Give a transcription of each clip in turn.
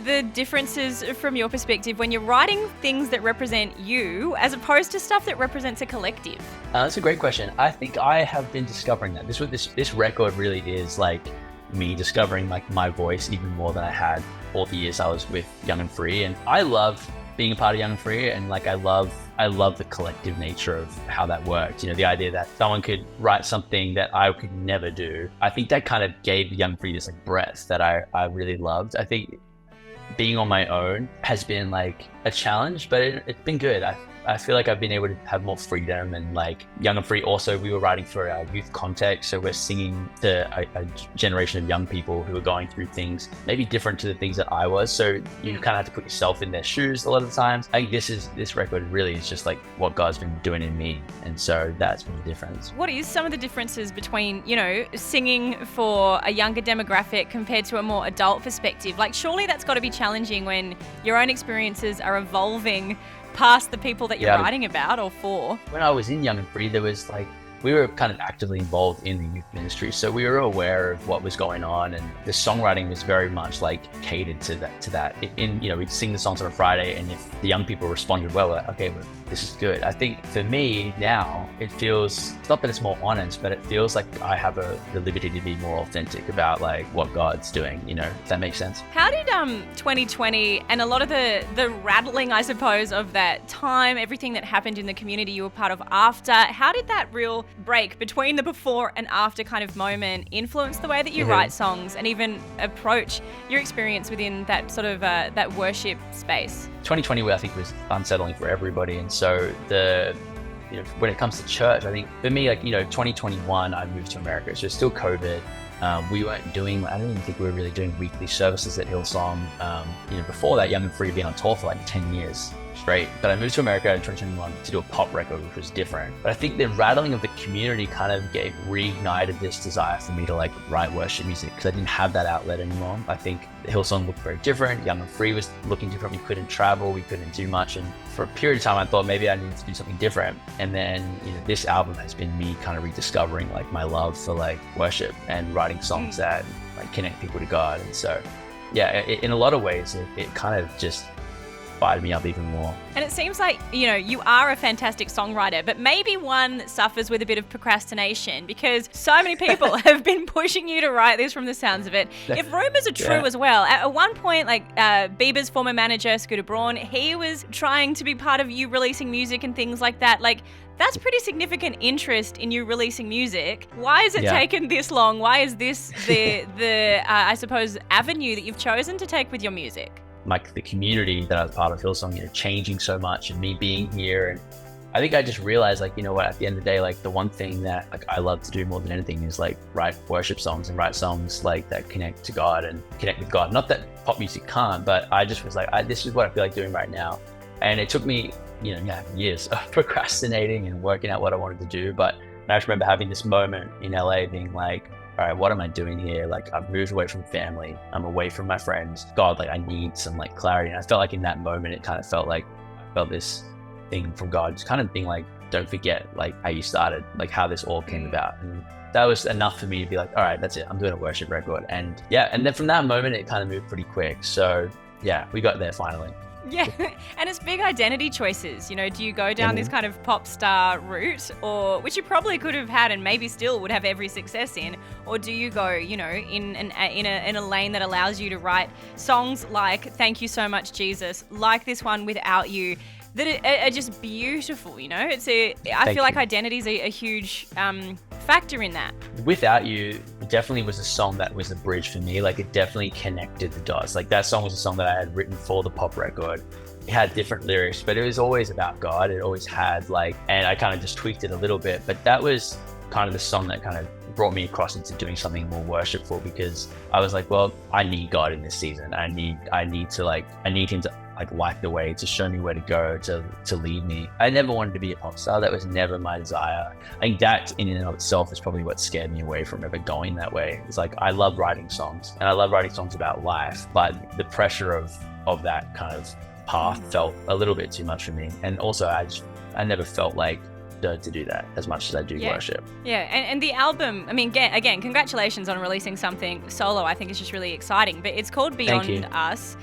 the differences from your perspective when you're writing things that represent you as opposed to stuff that represents a collective? That's a great question. I think I have been discovering that. This record really is like me discovering like my voice even more than I had all the years I was with Young and Free. And I love being a part of Young and Free, and like I love the collective nature of how that worked. You know, the idea that someone could write something that I could never do. I think that kind of gave Young and Free this like breadth that I really loved. I think being on my own has been like a challenge, but it's been good. I feel like I've been able to have more freedom, and like Young and Free also, we were writing for our youth context. So we're singing to a generation of young people who are going through things maybe different to the things that I was. So you kind of have to put yourself in their shoes a lot of the times. I think this record really is just like what God's been doing in me. And so that's been the difference. What is some of the differences between, you know, singing for a younger demographic compared to a more adult perspective? Like surely that's got to be challenging when your own experiences are evolving past the people that you're writing about or for. When I was in Young and Free, there was like, we were kind of actively involved in the youth ministry. So we were aware of what was going on, and the songwriting was very much like catered to that. You know, we'd sing the songs on a Friday, and if the young people responded well, we're like, okay, well, this is good. I think for me now, it feels, it's not that it's more honest, but it feels like I have the liberty to be more authentic about like what God's doing, you know, if that makes sense. How did 2020 and a lot of the rattling, I suppose, of that time, everything that happened in the community you were part of after, how did that real break between the before and after kind of moment influence the way that you write songs and even approach your experience within that sort of that worship space? 2020, I think, was unsettling for everybody. And so you know, when it comes to church, I think for me, like, you know, 2021, I moved to America. So it's still COVID. We weren't doing, I don't even think we were really doing weekly services at Hillsong. You know, before that, Young and Free had been on tour for like 10 years straight. But I moved to America in 2021 to do a pop record, which was different. But I think the rattling of the community kind of reignited this desire for me to like write worship music, because I didn't have that outlet anymore. I think Hillsong looked very different. Young and Free was looking different. We couldn't travel, we couldn't do much. And for a period of time, I thought maybe I needed to do something different. And then, you know, this album has been me kind of rediscovering like my love for like worship and writing songs that like connect people to God. And so, yeah, in a lot of ways, it kind of just fired me up even more. And it seems like, you know, you are a fantastic songwriter, but maybe one that suffers with a bit of procrastination, because so many people have been pushing you to write this from the sounds of it. If rumors are true as well, at one point, like Bieber's former manager, Scooter Braun, he was trying to be part of you releasing music and things like that. Like, that's pretty significant interest in you releasing music. Why has it taken this long? Why is this the I suppose, avenue that you've chosen to take with your music? Like the community that I was part of, Hillsong, you know, changing so much, and me being here. And I think I just realized, like, you know what, at the end of the day, like the one thing that like I love to do more than anything is like write worship songs and write songs like that connect to God and connect with God. Not that pop music can't, but I just was like, this is what I feel like doing right now. And it took me, you know, years of procrastinating and working out what I wanted to do. But I just remember having this moment in LA being like, all right, what am I doing here? Like, I've moved away from family. I'm away from my friends. God, like, I need some like clarity. And I felt like in that moment, it kind of felt like I felt this thing from God, just kind of being like, don't forget like how you started, like how this all came about. And that was enough for me to be like, all right, that's it. I'm doing a worship record. And yeah, and then from that moment, it kind of moved pretty quick. So yeah, we got there finally. Yeah, and it's big identity choices. You know, do you go down this kind of pop star route, or which you probably could have had and maybe still would have every success in, or do you go, you know, in a lane that allows you to write songs like "Thank You So Much, Jesus," like this one "Without You," that are just beautiful. You know, I feel like identity is a huge factor in that. Without You definitely was a song that was a bridge for me. Like, it definitely connected the dots. Like, that song was a song that I had written for the pop record. It had different lyrics, but it was always about God. It always had like, and I kind of just tweaked it a little bit, but that was kind of the song that kind of brought me across into doing something more worshipful, because I was like, well, I need God in this season. I need him to like light the way, to show me where to go, to lead me. I never wanted to be a pop star. That was never my desire. I think that in and of itself is probably what scared me away from ever going that way. It's like, I love writing songs, and I love writing songs about life, but the pressure of that kind of path felt a little bit too much for me. And also I never felt like to do that as much as I do worship. Yeah, and the album, I mean, again, congratulations on releasing something solo. I think it's just really exciting, but it's called Beyond Us.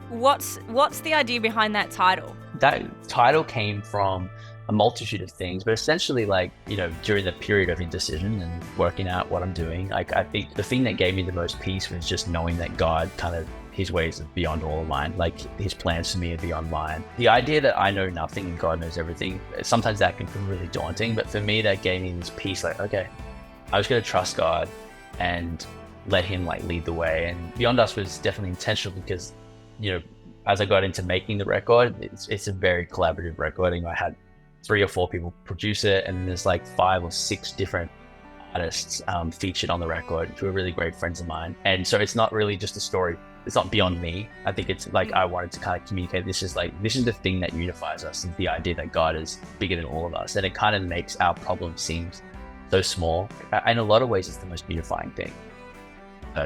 What's the idea behind that title? That title came from a multitude of things, but essentially, like, you know, during the period of indecision and working out what I'm doing, like, I think the thing that gave me the most peace was just knowing that God kind of, his ways are beyond all of mine. Like, his plans for me are beyond mine. The idea that I know nothing and God knows everything, sometimes that can feel really daunting, but for me, that gave me this peace, like, okay, I was going to trust God and let him like lead the way. And Beyond Us was definitely intentional because, you know, as I got into making the record, it's a very collaborative recording. I had 3 or 4 people produce it, and there's like 5 or 6 different artists featured on the record who are really great friends of mine. And so it's not really just a story. It's not beyond me. I think it's like, I wanted to kind of communicate, this is the thing that unifies us, is the idea that God is bigger than all of us. And it kind of makes our problem seem so small. In a lot of ways, it's the most unifying thing.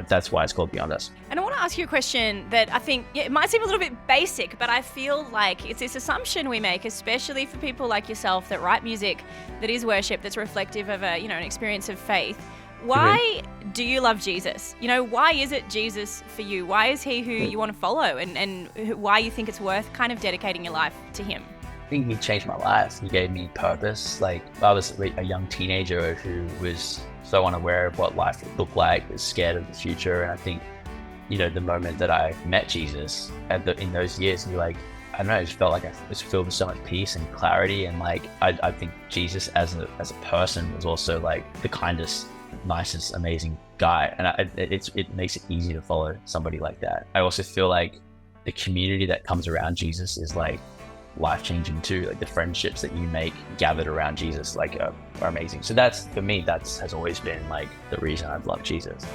That's why it's called Beyond Us. And I want to ask you a question that I think it might seem a little bit basic, but I feel like it's this assumption we make, especially for people like yourself that write music that is worship, that's reflective of an experience of faith. Why do you love Jesus? You know, why is it Jesus for you? Why is he who you want to follow, and why you think it's worth kind of dedicating your life to him? I think he changed my life. He gave me purpose. Like, I was a young teenager who was so unaware of what life would look like, was scared of the future. And I think, you know, the moment that I met Jesus in those years, I don't know, I just felt like I was filled with so much peace and clarity. And like, I think Jesus as a person was also like the kindest, nicest, amazing guy. And it makes it easy to follow somebody like that. I also feel like the community that comes around Jesus is like life-changing too. Like, the friendships that you make gathered around Jesus are amazing. So that's, for me, has always been like the reason I've loved Jesus.